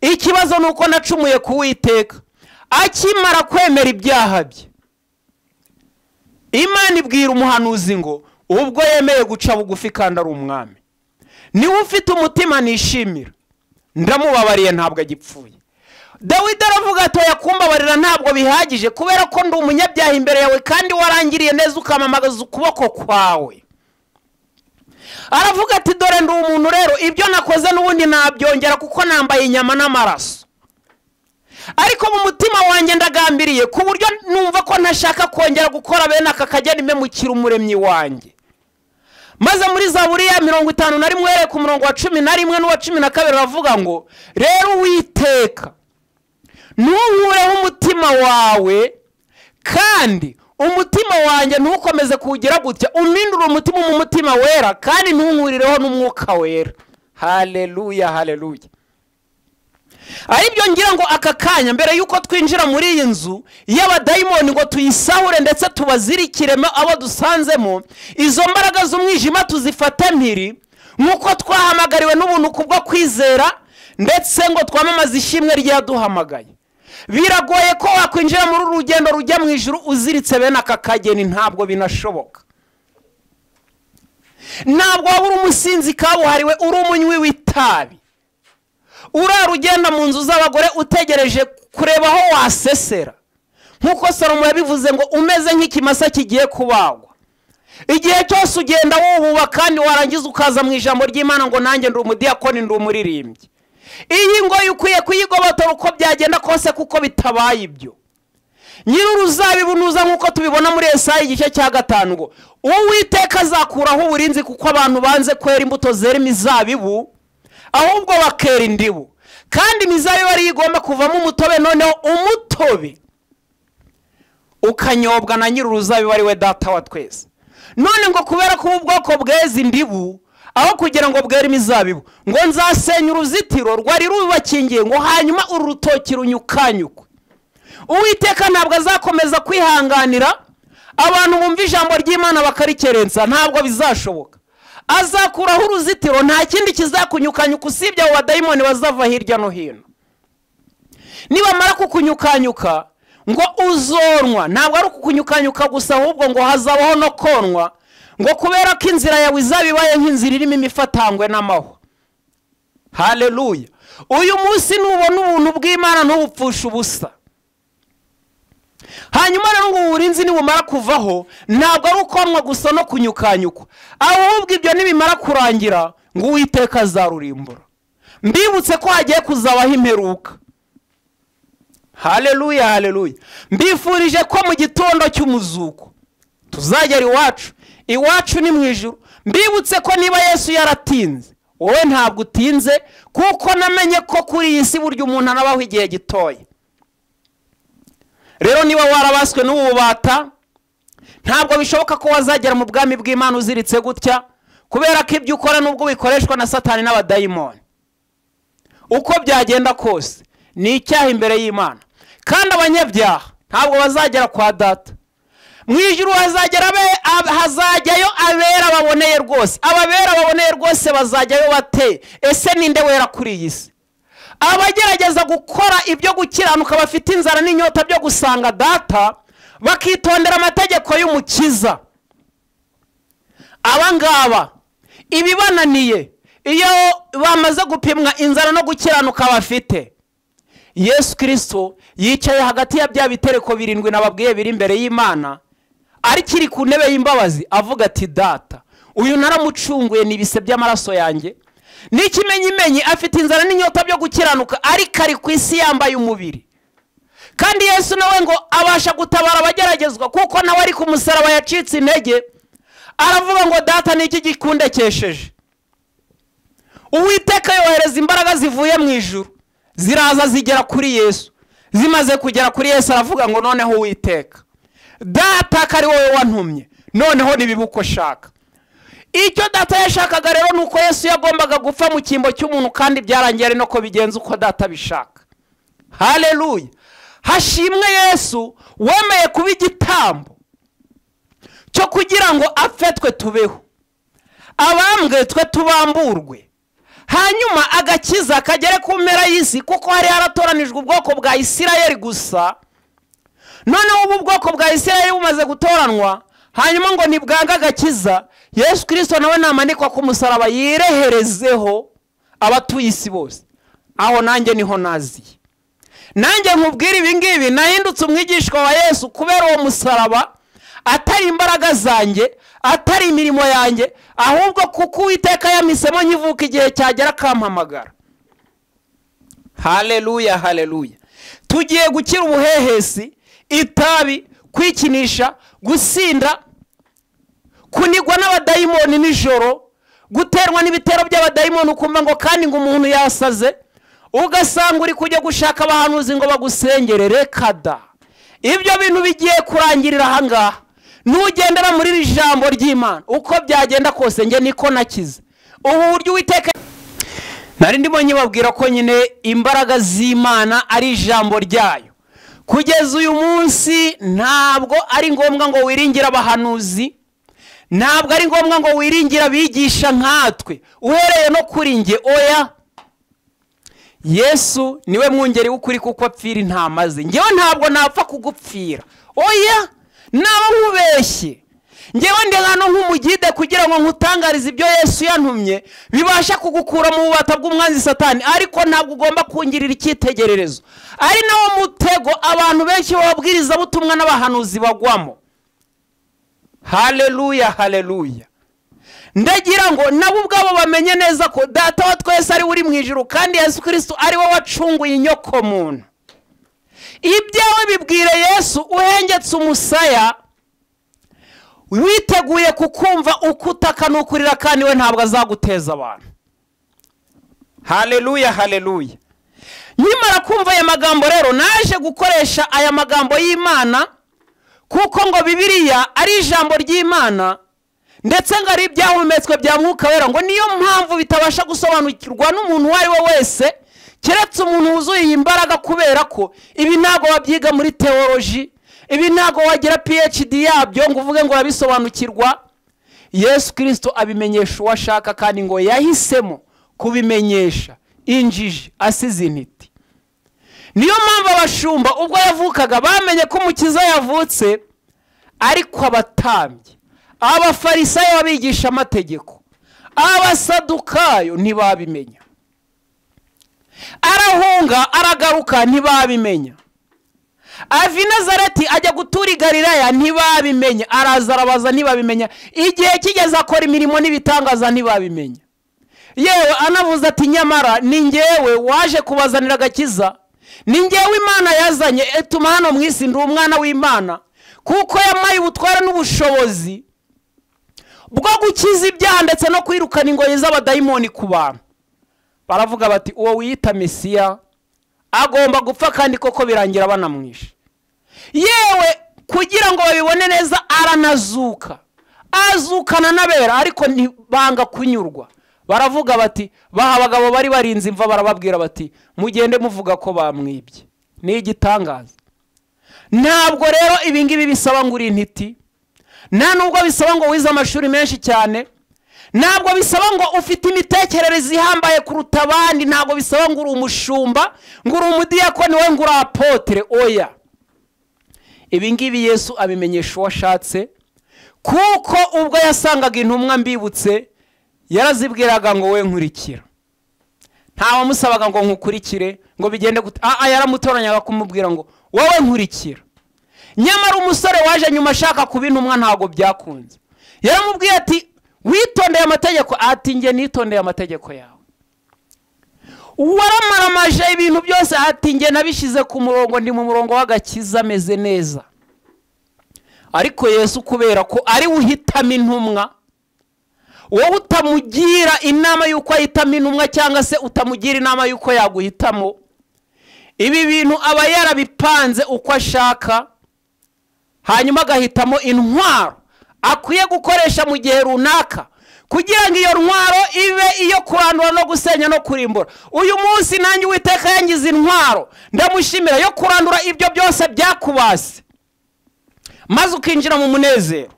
ikibazo nuko nacumuye ku Uwiteka. akimara kwemera ibyaha bye, Imana ibwira umuhanuzi ngo ubwo yemeye guca bugufi kandi ari umwami, niwe ufite umutima nishimira, ndamubabariye ntabwo agipfuye. Dawidi aravuga ati oya kumbabarira ntabwo bihagije, kubera ko ndi umunyabyaha imbere yawe kandi warangiriye neza ukamamagaza ukuboko kwawe. Aravuga ati dore ndi umuntu rero, ibyo nakoze n'ubundi nabyongera kuko nambaye inyama n'amaraso, ariko mu mutima wanjye ndagambiriye ku buryo numva ko ntashaka kongera gukora bene aka kageni mpemukira umuremyi wanjye. Maze muri Zaburi ya 51 ku murongo wa 11 n'uwa 12 ravuga ngo rero Uwiteka ntunkureho umutima wawe, kandi umutima wanjye ntukomeze kuwugira gutya, umpindure umutima mu mutima wera, kandi ntunkurireho n'umwuka wera. Haleluya, haleluya. Aribyo ngira ngo aka kanya mbere yuko twinjira muri iyi nzu y'abadayimoni ngo tuyisahure ndetse tubazirikiremo abo dusanzemo, izo mbaraga z'umwijima tuzifata mpiri nk'uko twahamagariwe n'ubuntu kubwo kwizera, ndetse ngo twamamaze ishimwe ryaduhamagaye. Biragoye ko wakwinjira muri urugendo rujya mu ijuru uziritse bene aka kageni, ntabwo binashoboka. Ntabwo waba uri umusinzi kabuhariwe, uri umunywi w'itabi, urara ugenda mu nzu z'abagore utegereje kureba aho wasesera, nk'uko Salomo yabivuze ngo umeze nk'ikimasa kigiye kubagwa. Igihe cyose ugenda wububa kandi warangiza ukaza mu ijambo ry'Imana ngo nanjye ndi umudiyakoni, ndi umuririmbyi. Iyi ngoyi ukwiye kuyigobotora uko byagenda kose, kuko bitabaye ibyo nyir'uruzabibu nuza nk'uko tubibona muri Yesaya igice cya 5 ngo Uwiteka azakuraho uburinzi kuko abantu banze kwera imbuto zera imizabibu, ahubwo bakera indibu, kandi imizabibu ari igomba kuvamo umutobe, noneho umutobe ukanyobwa na nyir'uruzabibu ari we Data wa twese. None ngo kubera ko ubwoko bweze indibu aho kugira ngo bwere imizabibu, ngo nzasenya uruzitiro rwari rubakingiye, ngo hanyuma uru rutoki runyukanyukwe. Uwiteka ntabwo azakomeza kwihanganira abantu bumva ijambo ry'Imana bakarikerensa, ntabwo bizashoboka. Azakuraho uruzitiro, nta kindi kizakunyukanyuka usibye abo badayimoni bazava hirya no hino. Nibamara kukunyukanyuka ngo uzonwa, ntabwo ari kukunyukanyuka gusa, ahubwo ngo hazabaho no konwa, ngo kubera ko inzira yawe izabibaye nk'inzira irimo imifatangwe n'amahwa. Haleluya. Uyu munsi nubona ubuntu bw'Imana ntubupfusha ubusa. Hanyuma rero ngo uburinzi nibumara kuvaho, ntabwo ari ukonwa gusa no kunyukanyukwa, ahubwo ibyo nibimara kurangira ngo Uwiteka azarurimbura. Mbibutse ko hagiye kuzabaho imperuka. Haleluya, haleluya. Mbifurije ko mu gitondo cy'umuzuko tuzagera iwacu ni mu ijuru. Mbibutse ko niba Yesu yaratinze, wowe ntabwo utinze, kuko namenye ko kuri iyi si burya umuntu anabaho igihe gitoya. Rero niba warabaswe n'ububata, ntabwo bishoboka ko wazagera mu bwami bw'Imana uziritse gutya, kubera ko ibyo ukora nubwo bikoreshwa na Satani n'abadayimoni, uko byagenda kose ni icyaha imbere y'Imana. Kandi abanyabyaha ntabwo bazagera kwa Data. Mu ijuru hazajyayo abera baboneye rwose. Ababera baboneye rwose bazajyayo bate? Ese ninde wera kuri iyi si? Abagerageza gukora ibyo gukiranuka bafite inzara n'inyota byo gusanga Data, bakitondera amategeko y'Umukiza. Abangaba ibibananiye iyo bamaze gupimwa inzara no gukiranuka bafite, Yesu Kristo yicaye hagati ya bya bitereko 7 nababwiye biri imbere y'Imana, ari kiri ku ntebe y'imbabazi, avuga ati Data, uyu naramucunguye n'ibise by'amaraso yanjye, n'ikimenyimenyi afite inzara n'inyota byo gukiranuka, ariko ari ku isi yambaye umubiri. Kandi Yesu nawe ngo abasha gutabara abageragezwa, kuko nawe ari ku musaraba yacitse intege, aravuga ngo Data niki gikundekesheje. Uwiteka yohereza imbaraga zivuye mu ijuru, ziraza zigera kuri Yesu. Zimaze kugera kuri Yesu aravuga ngo noneho Uwiteka Data, kari wowe wantumye, noneho nibibuko shaka. Icyo Data yashakaga rero nuko Yesu yagombaga gupfa mu kimbo cy'umuntu, kandi byarangiye ari no ko bigenza uko Data bishaka. Haleluya. Hashimwe Yesu wemeye kuba igitambo cyo kugira ngo apfe twe tubeho, abambwe twe tubamburwe, hanyuma agakiza kagere ku mpera y'isi, kuko hari haratoranijwe ubwoko bwa Isirayeli gusa noneho ubu bwoko bwa Isirayeli bumaze gutoranwa, hanyuma ngo nibwanga agakiza, Yesu Kristo nawe namanikwa ku musaraba yireherezeho abatuye isi bose. Aho nanjye niho naziye. Nanjye nkubwira ibi ngibi, nahindutse umwigishwa wa Yesu kubera uwo musaraba, atari imbaraga zanjye, atari imirimo yanjye, ahubwo kuko Uwiteka yamisemo nkivuka igihe cyagera akampamagara. Haleluya, haleluya. Tugiye gukira ubuhehesi, itabi, kwikinisha, gusinda, kunigwa n'abadayimoni nijoro, guterwa n'ibitero by'abadayimoni ukumva ngo kandi ngo umuntu yasaze, ugasanga uri kujya gushaka abahanuzi ngo bagusengere. Reka da, ibyo bintu bigiye kurangirira ahangaha. Nugendera muri iri jambo ry'Imana, uko byagenda kose nge niko nakize. Ubu buryo Uwiteka nari ndimo nyibabwira ko nyine imbaraga z'Imana ari ijambo ryayo. Kugeza uyu munsi ntabwo ari ngombwa ngo wiringire abahanuzi, ntabwo ari ngombwa ngo wiringire abigisha nkatwe uhereye no kuri nge. Oya, Yesu niwe mwungeri w'ukuri kuko apfira intama ze. Ngewe ntabwo napfa kugupfira. Oya, naba nkubeshye. Ngewe ndi hano nk'umugide kugira ngo nkutangarize ibyo Yesu yantumye bibasha kugukura mu bubata bw'umwanzi Satani, ariko ntabwo ugomba kungirira icyitegererezo. Ari nawo mutego abantu benshi babwiriza butumwa n'abahanuzi bagwamo. Haleluya, haleluya. Ndagira ngo nabo ubwabo bamenye neza ko Data wa twese ari uri mu ijuru, kandi Yesu Kristo ari we wacunguye inyoko muntu. Ibyawe bibwire Yesu uhengetse umusaya, witeguye kukumva ukutaka nukurira, kandi we ntabwo azaguteza abantu. Haleluya, haleluya. Nyimara kumva aya magambo rero, naje gukoresha aya magambo y'Imana, kuko ngo Bibiliya ari ijambo ry'Imana, ndetse ngo ari ibyahumetswe bya Mwuka Wera, ngo niyo mpamvu bitabasha gusobanukirwa n'umuntu uwo ari we wese keretse umuntu wuzuye imbaraga, kubera ko ibi ntago wabyiga muri theology, ibi ntago wagira PhD yabyo ngo uvuge ngo urabisobanukirwa. Yesu Kristo abimenyesha uwo ashaka, kandi ngo yahisemo kubimenyesha injiji asize intiti. Niyo mpamvu abashumba ubwo yavukaga bamenye ko umukiza yavutse, ariko abatambyi, abafarisayo babigisha amategeko, abasadukayo ntibabimenya. Arahunga aragaruka ntibabimenya. Ava i Nazareti ajya gutura i Galilaya ntibabimenya. Araza arabaza ntibabimenya. Igihe kigeze akora imirimo n'ibitangaza ntibabimenya. Yewe anavuze ati nyamara ni ngewe waje kubazanira agakiza, ni ngewe Imana yazanye, etuma hano mu isi ndi umwana w'Imana, kuko yamaye ubutware n'ubushobozi bwo gukiza ibyaha ndetse no kwirukana ingoyi z'abadayimoni ku bantu. Baravuga bati uwo wiyita Mesiya agomba gupfa, kandi koko birangira banamwishe. Yewe kugira ngo babibone neza aranazuka, azukana n'abera, ariko ntibanga kunyurwa. Baravuga bati baha abagabo bari barinze imva, barababwira bati mugende muvuga ko bamwibye. Ni igitangaza. Ntabwo rero ibi ngibi bisaba ngo uri intiti, nta nubwo bisaba ngo wize amashuri menshi cyane, ntabwo bisaba ngo ufite imitekerereze ihambaye kuruta abandi, ntabwo bisaba ngo uri umushumba, ngo uri umudiyakoni, we ngo uri apotre. Oya, ibi ngibi Yesu abimenyesha uwo ashatse, kuko ubwo yasangaga intumwa mbibutse yarazibwiraga ngo we nkurikira. Ntawe musabaga ngo nkukurikire ngo bigende gute. Yaramutoranyaga kumubwira ngo wowe nkurikira. Nyamara umusore waje nyuma ashaka kuba intumwa ntago byakunze. Yaramubwiye ati witondeye amategeko. Ati nge nitondeye amategeko yawe. Waramaramaje ibintu byose. Ati nge nabishize ku murongo, ndi mu murongo w'agakiza meze neza. Ariko Yesu kubera ko ari uhitamo intumwa, wowe utamugira inama yuko ahitamo intumwa, cyangwa se utamugira inama yuko yaguhitamo, ibi bintu aba yarabipanze uko ashaka, hanyuma agahitamo intwaro akwiye gukoresha mu gihe runaka, kugira ngo iyo ntwaro ibe iyo kurandura no gusenya no kurimbura. Uyu munsi nanjye Uwiteka yangize intwaro, ndamushimira, yo kurandura ibyo byose byakubase, maze ukinjira mu munezero.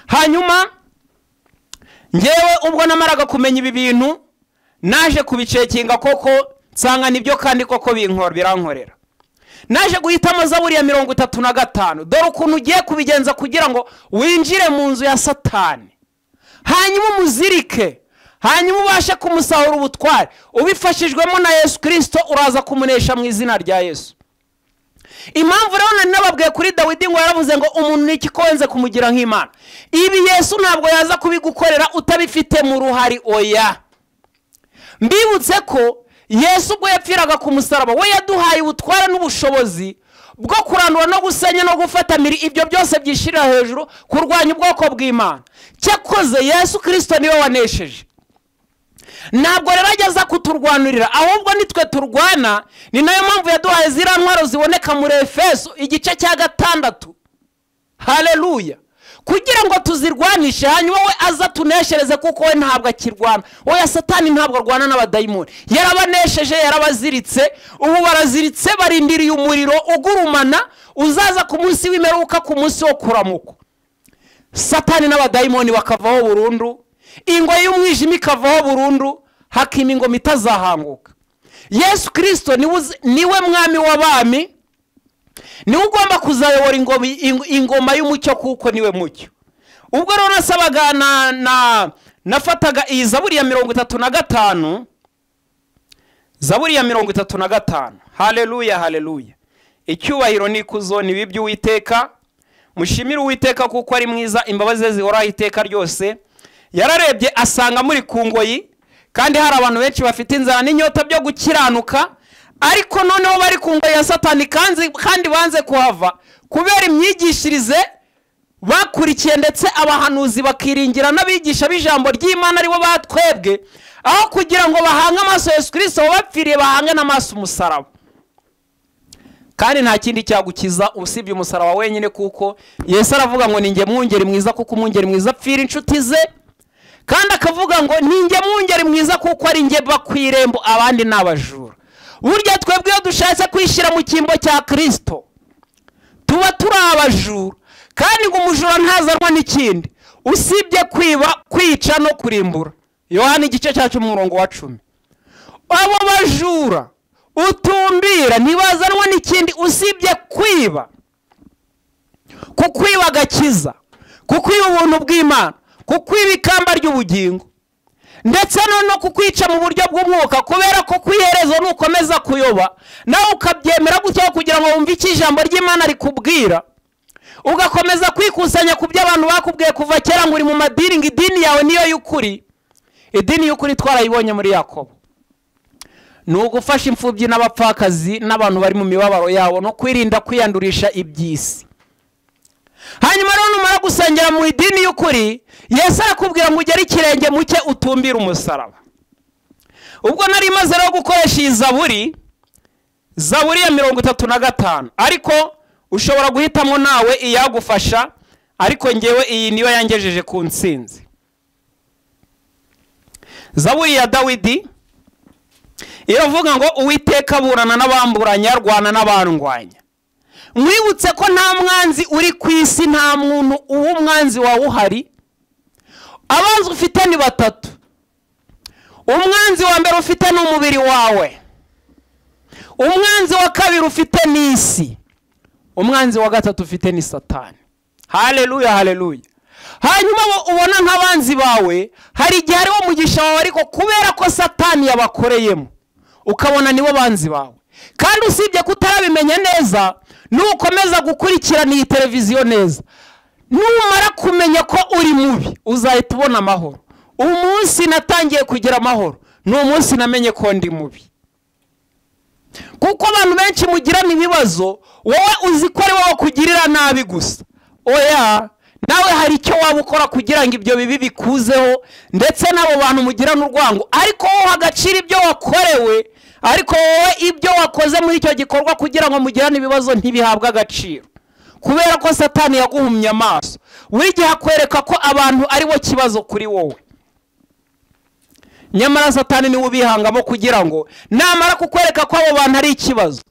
Hanyuma ngewe ubwo namaraga kumenya ibi bintu, naje kubicekinga koko nsanga nibyo, kandi koko birankorera. naje guhitamo Zaburi ya 35. dore ukuntu ugiye kubigenza kugira ngo winjire mu nzu ya Satani, hanyuma umuzirike, hanyuma ubashe kumusahura ubutware. ubifashijwemo na Yesu Kristo uraza kumunesha mu izina rya Yesu. impamvu rero nari nababwiye kuri Dawidi ngo yaravuze ngo umuntu niki kowenze kumugira nk'Imana. ibi Yesu ntabwo yaza kubigukorera utabifite mu ruhari, oya. mbibutse ko Yesu ubwo yapfiraga ku musaraba we yaduhaye ubutware n'ubushobozi bwo kurandura no gusenya no gufata miri ibyo byose byishirira hejuru kurwanya ubwoko bw'Imana. cyakoze Yesu Kristo niwe wanesheje. ntabwo rero ageza kuturwanurira, ahubwo nitwe turwana. ni nayo mpamvu yaduhaye ziriya ntwaro ziboneka muri Efeso igice cya 6. haleluya. kugira ngo tuzirwanishe hanyuma we aza tuneshereze, kuko we ntabwo akirwana. oya, Satani ntabwo arwana n'abadayimoni, yarabanesheje, yarabaziritse. ubu baraziritse, barindiriye umuriro ugurumana uzaza ku munsi w'imperuka, ku munsi wo kuramuka. Satani n'abadayimoni bakavaho burundu, ingoyi y'umwijima ikavaho burundu, hakima ingoma itazahanguka. Yesu Kristo niwe mwami w'abami, niwe ugomba kuzayobora ingoma y'umucyo, kuko niwe mucyo. ubwo rero nasabaga nafataga iyi Zaburi ya 35. Zaburi ya 35. haleluya, haleluya. icyubahiro n'ikuzo ni bibyo Uwiteka. mushimire Uwiteka kuko ari mwiza, imbabazi ze zihoraho iteka ryose. yararebye asanga muri ku ngoyi, kandi hari abantu benshi bafite inzara n'inyota byo gukiranuka, ariko noneho bari ku ngoyi ya Satani kandi banze kuhava kubera imyigishirize bakurikiye, ndetse abahanuzi bakiringira n'abigisha b'ijambo ry'Imana aribo batwebwe, aho kugira ngo bahange amaso Yesu Kristo wabapfiriye, bahange n'amaso umusaraba. kandi nta kindi cyagukiza usibye umusaraba wenyine, kuko Yesu aravuga ngo ninjye mwungeri mwiza, kuko umwungeri mwiza apfira inshuti ze. kandi akavuga ngo ninjye mwungeri mwiza kuko ari njye bakwirembo, abandi n'abajura. burya twebwe iyo dushatse kwishyira mu cyimbo cya Kristo tuba turi abajura, kandi ngo umujura ntazanwa n'ikindi usibye kwiba, kwica no kurimbura. Yohana igice cya 10:10. abo bajura utumbira ntibazanwa n'ikindi usibye kwiba, kukwiba agakiza, kukwiba ubuntu bw'Imana, kukwiba ikamba ry'ubugingo, ndetse no kukwica mu buryo bw'umwuka, kubera ko kwiherezo nukomeza kuyoba nawe ukabyemera gutyo kugira ngo wumve iki ijambo ry'Imana rikubwira, ugakomeza kwikusanya ku byo abantu bakubwiye kuva kera ngo uri mu madini, ngo idini yawe niyo y'ukuri. idini y'ukuri twarayibonye muri Yakobo, ni ugufasha imfubyi n'abapfakazi n'abantu bari mu mibabaro yabo, no kwirinda kwiyandurisha iby'isi. hanyuma rero numara gusengera mu idini y'ukuri, Yesu arakubwira ngo ugere ikirenge muke utumbire umusaraba. ubwo nari maze rero gukoresha iyi Zaburi ya 35, ariko ushobora guhitamo nawe iyagufasha, ariko ngewe iyi niyo yangejeje ku ntsinzi. Zaburi ya Dawidi iravuga ngo Uwiteka aburana n'abamburanya, arwana n'abandwanya. mwibutse ko nta mwanzi uri ku isi, nta muntu uw'umwanzi wawe uhari. abanzi ufite ni 3. umwanzi wa mbere ufite ni umubiri wawe, umwanzi wa kabiri ufite ni isi, umwanzi wa gatatu ufite ni Satani. haleluya, haleluya. hanyuma ubona nk'abanzi bawe hari igihe ariwo mugisha wawe, ariko kubera ko Satani yabakoreyemo ukabona nibo banzi bawe. kandi usibye kutarabimenya neza, nukomeza gukurikirana iyi televiziyo neza, numara kumenya ko uri mubi uzahita ubona amahoro. umunsi natangiye kugira amahoro ni umunsi namenye ko ndi mubi. kuko abantu benshi mugirana ibibazo, wowe uzi ko ari wowe kugirira nabi gusa. oya, nawe hari icyo waba ukora kugira ngo ibyo bibi bikuzeho, ndetse n'abo bantu mugirana urwango, ariko wowe agaciro ibyo wakorewe, ariko wowe ibyo wakoze muri icyo gikorwa kugira ngo mugirane ibibazo ntibihabwe agaciro, kubera ko Satani yaguhumye amaso. buri gihe akwereka ko abantu ari bo kibazo kuri wowe, nyamara Satani niwe ubihangamo kugira ngo namara kukwereka ko abo bantu ari ikibazo,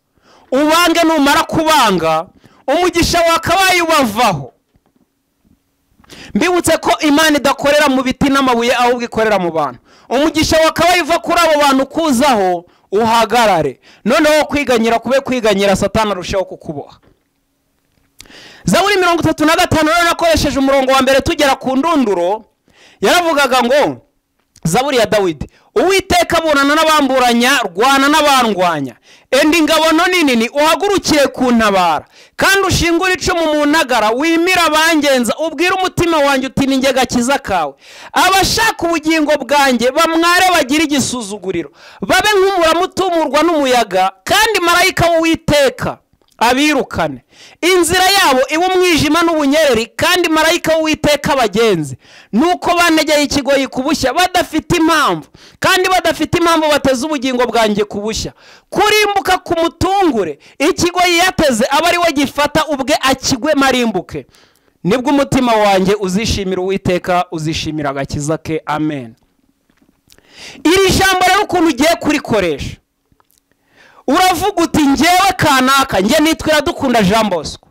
ubange. numara kubanga, umugisha wakabaye ubavaho. mbibutse ko Imana idakorera mu biti n'amabuye, ahubwo ikorera mu bantu. umugisha wakabaye uva kuri abo bantu kuzaho uhagarare, noneho kwiganyira kube kwiganyira, Satani arushaho kukuboha. Zaburi 35 rero nakoresheje umurongo wa mbere tugera ku ndunduro, yaravugaga ngo, Zaburi ya Dawidi, Uwiteka abonana n'abamburanya, rwana n'abandwanya, enda ingabo nini uhagurukire kuntabara, kandi ushingure icumu mu ntagara, wimira abangenza, ubwire umutima wanjye uti ni njye gakiza kawe. Abashaka ubugingo bwanjye bamware bagire igisuzuguriro, babe nk'umuramutumurwa n'umuyaga, kandi marayika w'Uwiteka abirukane. Inzira yabo iba umwijima n'ubunyereri, kandi marayika w'Uwiteka abagenzi. Nuko banegeye ikigoyi kubushya badafite impamvu, kandi badafite impamvu bateze ubugingo bwanjye kubushya. Kurimbuka ku mutungure, ikigoyi yateze aba ari we gifata ubwe akigwe marimbuke. Nibwo umutima wanjye uzishimira Uwiteka, uzishimira agakiza ke. Amen. Iri jambo rero ukuntu ugiye kurikoresha, uravuga uti njyewe kanaka, njye nitwa Iradukunda Jean Bosco,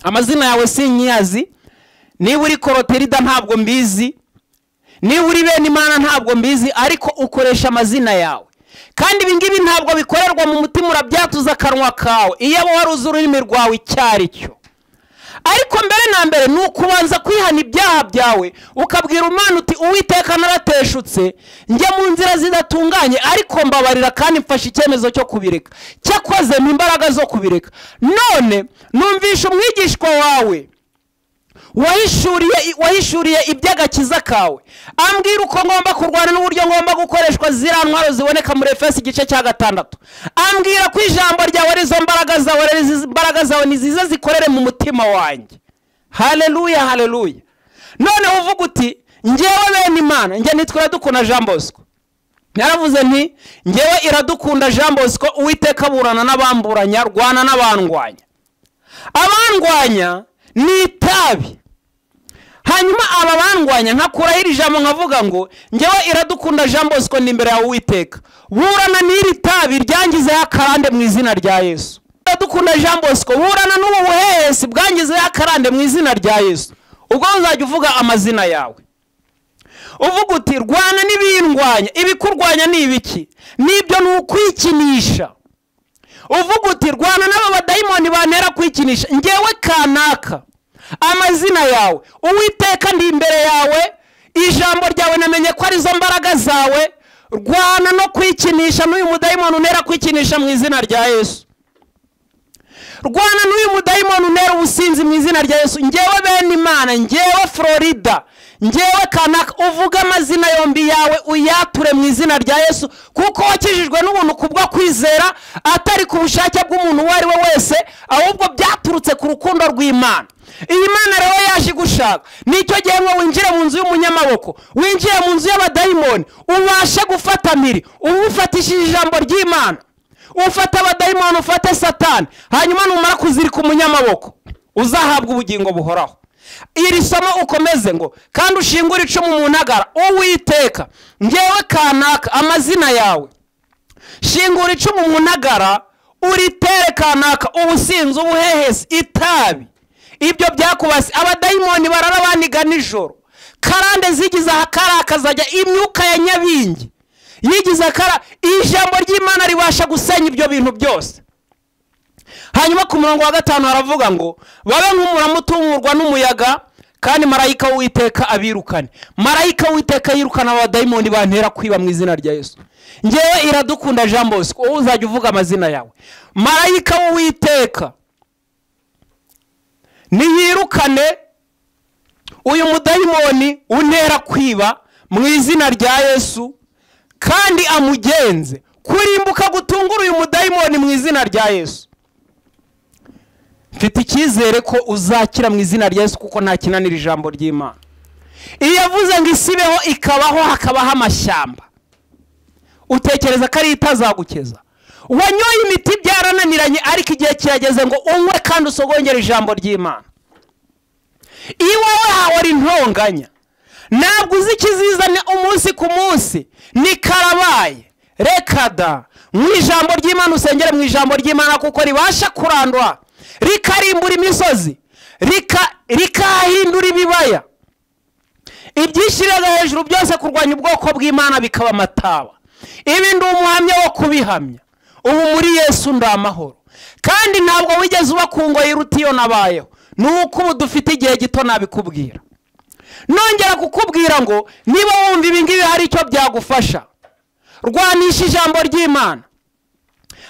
amazina yawe sinyazi, niba uri Koroterida ntabwo mbizi, niba uri Benimana ntabwo mbizi, ariko ukoresha amazina yawe. Kandi ibingibi ntabwo bikorerwa mu mutima, urabyatuza akanwa kawe iyo wari uzi ururimi rwawe icyari cyo. Ariko mbere na mbere ni ukubanza kwihana ibyaha byawe, ukabwira Imana uti Uwiteka narateshutse, njye mu nzira zidatunganye, ariko mbabarira kandi mfashe icyemezo cyo kubireka, cyakoze mu imbaraga zo kubireka. None numvisha umwigishwa wawe wahishuriye iby'agakiza kawe, ambwira uko ngomba kurwana n'uburyo ngomba gukoreshwa ziriya ntwaro ziboneka muri Efeso igice cya 6. Ambwira ko ijambo ryawe arizo mbaraga zawe nizize zikorere mu mutima wanjye. Haleluya, haleluya. None uvuga uti njyewe Benimana, njye nitwa Iradukunda Jean Bosco, naravuze nti njyewe Iradukunda Jean Bosco, Uwiteka aburana n'abamburanya, rwana n'abandwanya. Abandwanya ni itabi. Hanyuma aba bandwanya nkakuraho iri jambo nkavuga ngo njyewe Iradukunda Jean Bosco ni imbere yawe Uwiteka, burana n'iri tabi ryangizeho akarande mu izina rya Yesu. Iradukunda Jean Bosco, burana n'ubu buhehesi bwangizeho akarande mu izina rya Yesu. Ubwo uzajya uvuga amazina yawe, uvuga uti rwana n'ibindwanya. Ibikurwanya ni ibiki? Nibyo ni ukwikinisha. Uvuga uti rwana n'aba badayimoni bantera kwikinisha, njyewe kanaka, amazina yawe Uwiteka ndi imbere yawe, ijambo ryawe namenye ko arizo mbaraga zawe, rwana no kwikinisha n'uyu mudayimoni unera kwikinisha mu izina rya Yesu. Rwana n'uyu mudayimoni unera ubusinzi mu izina rya Yesu. Njyewe Benimana, njyewe Florida, njyewe kanaka, uvuga amazina yombi yawe uyature mu izina rya Yesu, kuko wakijijwe n'ubuntu kubwo kwizera, atari ku bushake bw'umuntu uwo ari we wese, ahubwo byaturutse ku rukundo rw'Imana. Iyi Mana rero yaje gushaka, nicyo gihe ngo winjire mu nzu y'umunyamaboko, winjire mu nzu y'abadayimoni, ubashe gufata miri, ubufatishije ijambo ry'Imana, ufata abadayimoni, ufate Satani, hanyuma numara kuzirika umunyamaboko uzahabwa ubugingo buhoraho. Iri somo ukomeze ngo, kandi ushingure icumu mu ntagara, Uwiteka njyewe kanaka, amazina yawe, shingura icumu mu ntagara, uritere kanaka, ubusinzi, ubuhehesi, itabi, ibyo byakubase. Abadayimoni barara baniga nijoro, karande zigize akara kazajya, imyuka ya nyabingi yigize akara. Ijambo ry'Imana ribasha gusenya ibyo bintu byose. Hanyuma ku murongo wa 5 haravuga ngo, babe nk'umuramutumurwa n'umuyaga, kandi marayika w'Uwiteka abirukane. Marayika w'Uwiteka yirukana abadayimoni bantera kwiba mu izina rya Yesu. Njyewe Iradukunda Jean Bosco, uzajya uvuga amazina yawe, marayika w'Uwiteka niyirukane uyu mudayimoni untera kwiba mu izina rya Yesu, kandi amugenze kurimbuka gutungura uyu mudayimoni mu izina rya Yesu. Mfite icyizere ko uzakira mu izina rya Yesu, kuko nta kinanira ijambo ry'Imana. Iyo yavuze ngo isibeho ikabaho hakabaho amashyamba, utekereza ko ari itazagukeza? Wanyoye imiti byarananiranye, ariko igihe kirageze ngo unywe kandi usogongere ijambo ry'Imana. Iwawe hawe ari ntonganya, ntabwo uzi ikizizana umunsi ku munsi, ni karabaye. Reka da, mu ijambo ry'Imana usengere mu ijambo ry'Imana, kuko ribasha kurandura, rikarimbura imisozi, rikahindura ibibaya, ibyishyiraga hejuru byose kurwanya ubwoko bw'Imana bikaba amataba. ibi ndi umuhamya wo kubihamya. Ubu muri Yesu ndi amahoro, kandi ntabwo wigeze uba ku ngoyi iruta iyo nabayeho. Nuko ubu dufite igihe gito nabikubwira. Nongera kukubwira ngo niba wumva ibi ngibi hari icyo byagufasha, rwanisha ijambo ry'Imana,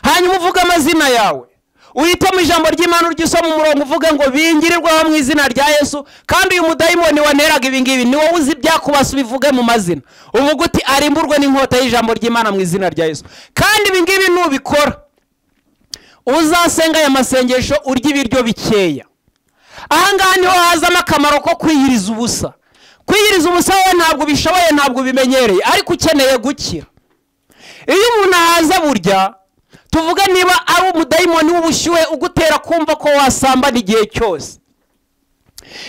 hanyuma uvuge amazina yawe, uhitamo ijambo ry'Imana uryisoma umurongo uvuge ngo bingirirwaho mu izina rya Yesu. Kandi uyu mudayimoni waneraga ibi ngibi ni wowe uzi ibyakubasa, ubivuge mu mazina, uvuga uti arimburwe n'inkota y'ijambo ry'Imana mu izina rya Yesu. Kandi ibi ngibi nubikora, uzasenga aya masengesho urya ibiryo bikeya. Ahangaha niho hazamo akamaro ko kwiyiriza ubusa. Kwiyiriza ubusa wowe ntabwo bishoboye, ntabwo bimenyereye, ariko ukeneye gukira. Iyo umuntu ahaza burya, tuvuga niba ari umudayimoni w'ubushyuhe ugutera kumva ko wasambana igihe cyose.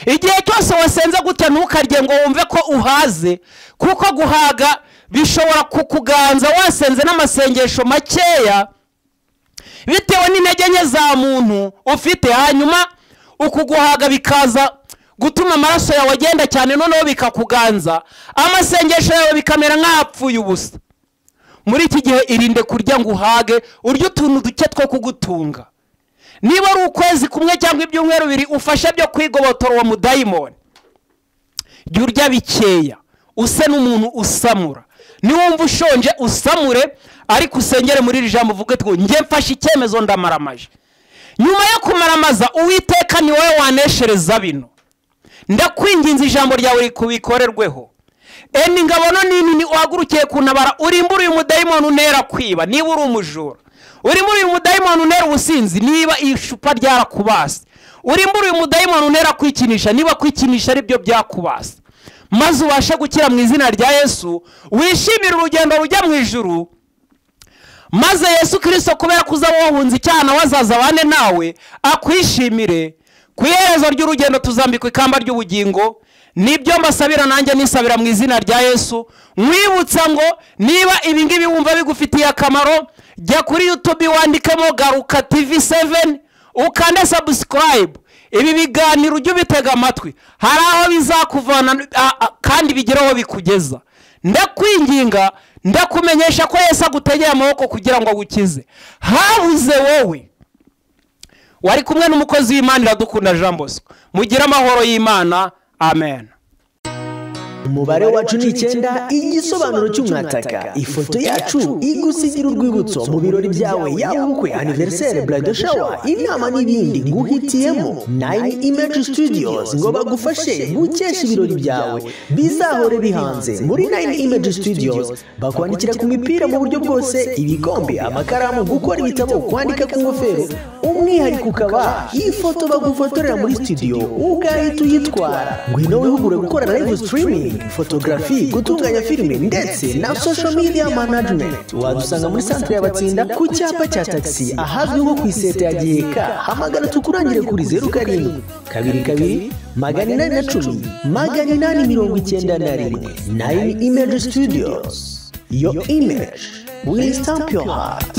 Igihe cyose wasenze gute ntukarye ngo wumve ko uhaze, kuko guhaga bishobora kukuganza wasenze n'amasengesho makeya bitewe n'intege nke za muntu ufite, hanyuma ukuguhaga bikaza gutuma amaraso yawe agenda cyane, noneho bikakuganza, amasengesho yawe bikamera nk'apfuye ubusa. Muri iki gihe irinde kurya ngo uhage, urya utuntu duke two kugutunga. Niba ari ukwezi kumwe cyangwa ibyumweru bibiri ufashe byo kwigobotora uwo mudayimoni, jya urya bikeya, use n'umuntu usamura. Niwumva ushonje usamure, ariko usengere muri iri jambo uvuge ngo njye mfashe icyemezo ndamaramaje. Nyuma yo kumaramaza, Uwiteka ni wowe waneshereza bino. Ndakwinginze ijambo ryawe rikubikorerweho. Eni ngabono nini uhagurukiye kuntabara, urimbura uyu mudayimoni unera kwiba niba uri umujura, urimbura uyu mudayimoni unera ubusinzi niba icupa ryarakubase, urimbura uyu mudayimoni unera kwikinisha niba kwikinisha ari byo byakubase, maze ubashe gukira mu izina rya Yesu. Wishimire urugendo rujya mu ijuru, maze Yesu Kristo kubera kuza wohunze icyaha wazaza bane nawe akwishimire. Ku iherezo ry'urugendo tuzambikwa ikamba ry'ubugingo. Nibyo mbasabira nanjye nisabira mu izina rya Yesu. Mwibutsa ngo niba ibi ngibi wumva bigufitiye akamaro, jya kuri YouTube wandikemo Garuka TV7 ukande subscribe. Ibi biganiro ujye ubitega amatwi, hari aho bizakuvana kandi bigeraho bikugeza. Ndakwinginga, ndakumenyesha ko Yesu agutegeye amaboko kugira ngo agukize. Habuze wowe wari kumwe n'umukozi w'Imana Iradukunda Jean Bosco. Mugira amahoro y'Imana. Amen. Umubare wacu ni 9, igisobanuro cy'umwataka. Ifoto yacu igusigira urwibutso mu birori byawe, yaba ubukwe, anniversaire, bridal shower, inama n'ibindi. Nguhitiyemo 9 Image Studios ngo bagufashe gukesha ibirori byawe bizahore bihanze. Muri 9 Image Studios bakwandikira ku mipira mu buryo bwose, ibikombe, amakaramu, gukora ibitabo, kwandika ku ngofero. Umwihariko ukaba ifoto bagufotorera muri studio ugahita uyitwara. Ngwino wihugure gukora live streaming, photography, gutunganya filime ndetse na social media management. Wadusanga muri centre y'Abatsinda ku cyapa cya taxi ahazwi nko ku iseta ya Giheka. Hamagara tukurangire kuri 07 22 810 891. 9 Image Studios. Your image will stamp your heart.